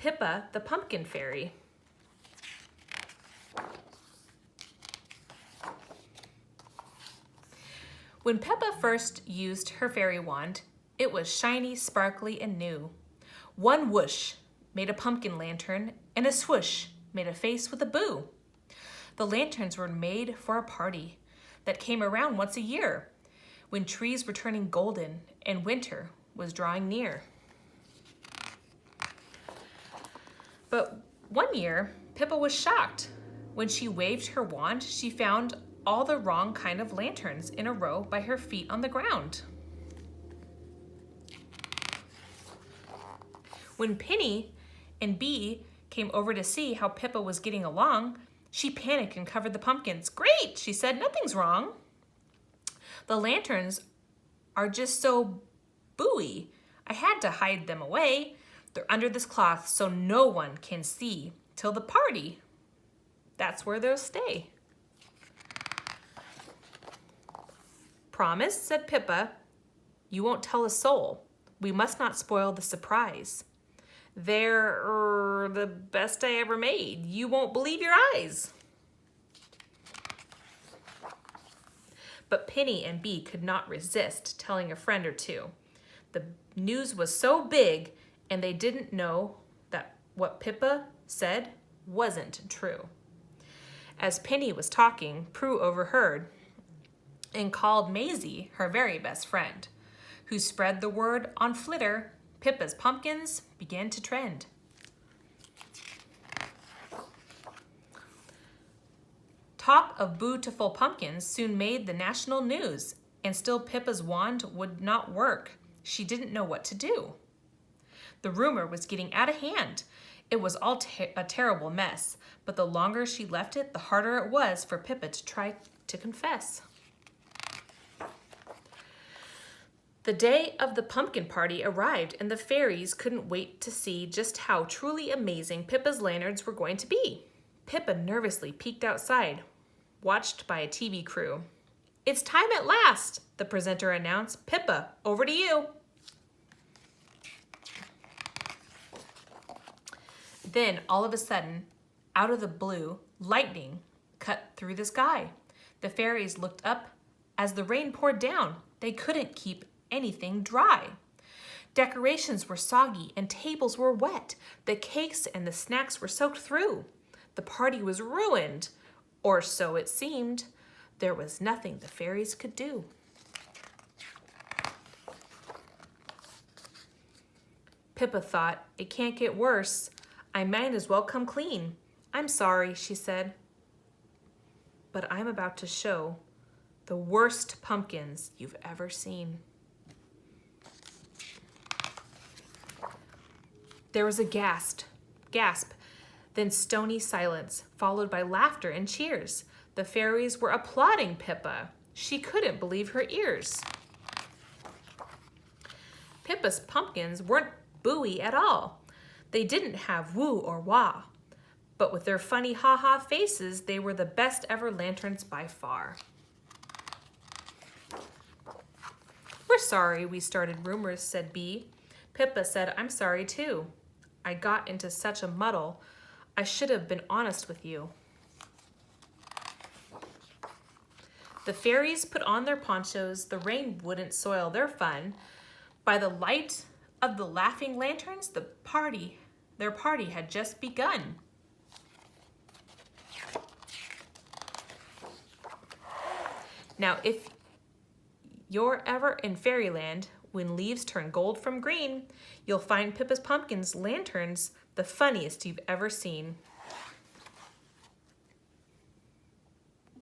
Pippa the Pumpkin Fairy. When Pippa first used her fairy wand, it was shiny, sparkly, and new. One whoosh made a pumpkin lantern, and a swoosh made a face with a boo. The lanterns were made for a party that came around once a year, when trees were turning golden and winter was drawing near. But one year, Pippa was shocked. When she waved her wand, she found all the wrong kind of lanterns in a row by her feet on the ground. When Penny and Bee came over to see how Pippa was getting along, she panicked and covered the pumpkins. "Great," she said, "nothing's wrong. The lanterns are just so booey. I had to hide them away. They're under this cloth so no one can see till the party. That's where they'll stay." "Promise," said Pippa. "You won't tell a soul. We must not spoil the surprise. They're the best I ever made. You won't believe your eyes." But Penny and Bee could not resist telling a friend or two. The news was so big, and they didn't know that what Pippa said wasn't true. As Penny was talking, Prue overheard and called Maisie her very best friend, who spread the word on Flitter. Pippa's pumpkins began to trend. Talk of beautiful pumpkins soon made the national news, and still Pippa's wand would not work. She didn't know what to do. The rumor was getting out of hand. It was all a terrible mess, but the longer she left it, the harder it was for Pippa to try to confess. The day of the pumpkin party arrived, and the fairies couldn't wait to see just how truly amazing Pippa's lanterns were going to be. Pippa nervously peeked outside, watched by a TV crew. "It's time at last," the presenter announced. "Pippa, over to you." Then, all of a sudden, out of the blue, lightning cut through the sky. The fairies looked up as the rain poured down. They couldn't keep anything dry. Decorations were soggy and tables were wet. The cakes and the snacks were soaked through. The party was ruined, or so it seemed. There was nothing the fairies could do. Pippa thought, "It can't get worse. I might as well come clean." "I'm sorry," she said, "but I'm about to show the worst pumpkins you've ever seen." There was a gasp, then stony silence, followed by laughter and cheers. The fairies were applauding Pippa. She couldn't believe her ears. Pippa's pumpkins weren't booey at all. They didn't have woo or wah, but with their funny ha-ha faces, they were the best ever lanterns by far. "We're sorry we started rumors," said Bee. Pippa said, "I'm sorry too. I got into such a muddle. I should have been honest with you." The fairies put on their ponchos. The rain wouldn't soil their fun. By the light of the laughing lanterns, their party had just begun. Now, if you're ever in fairyland, when leaves turn gold from green, you'll find Pippa's pumpkins lanterns the funniest you've ever seen.